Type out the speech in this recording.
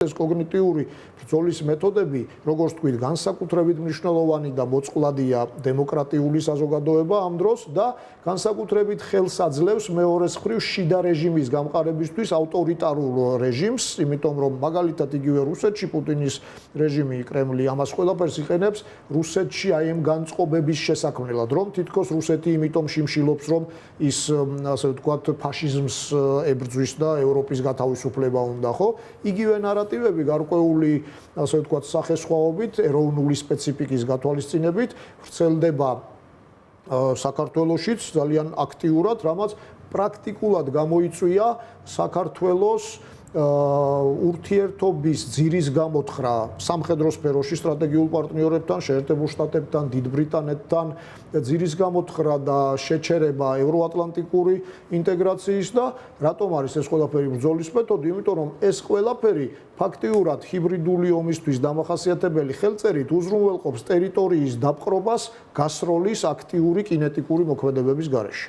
ეს კოგნიტიური ბრძოლის მეთოდები, როგორც თქვით, განსაკუთრებით მნიშვნელოვანი და მოწყვლადია დემოკრატიული საზოგადოება ამ დროს და განსაკუთრებით ხელს აძლევს მეორეს მხრივ შიდა რეჟიმის გამყარებისთვის ავტორიტარულ რეჟიმს, იმიტომ რომ მაგალითად იგივე რუსეთში პუტინის რეჟიმი, კრემლი ამას ყველაფერს იყენებს რუსეთში აი ამ განწყობების შესაქმნელად, რომ თითქოს რუსეთი იმიტომ შიმშილობს, რომ ის ასე ვთქვათ ფაშიზმს ებრძვის და ევროპის გათავისუფლება უნდა, ხო? იგივე ნარატივები გარკვეული, ასე ვთქვათ, სახესხვაობით, ეროვნული სპეციფიკის გათვალისწინებით ვრცელდება საქართველოშიც ძალიან აქტიურად, რამაც პრაქტიკულად გამოიწვია საქართველოს ურთიერთობის ძირის გამოთხრა სამხედრო სფეროში სტრატეგიულ პარტნიორებთან, შეერთებულ შტატებთან, დიდ ბრიტანეთთან, ძირის გამოთხრა და შეჩერება ევროატლანტიკური ინტეგრაციის და რატომ არის ეს ყველაფერი ბრძოლის მეთოდი? იმიტომ რომ ეს ყველაფერი ფაქტიურად ჰიბრიდული ომისთვის დამახასიათებელი ხელწერით უზრუნველყოფს ტერიტორიის დაპყრობას გასროლის აქტიური კინეტიკური მოქმედებების გარეშე.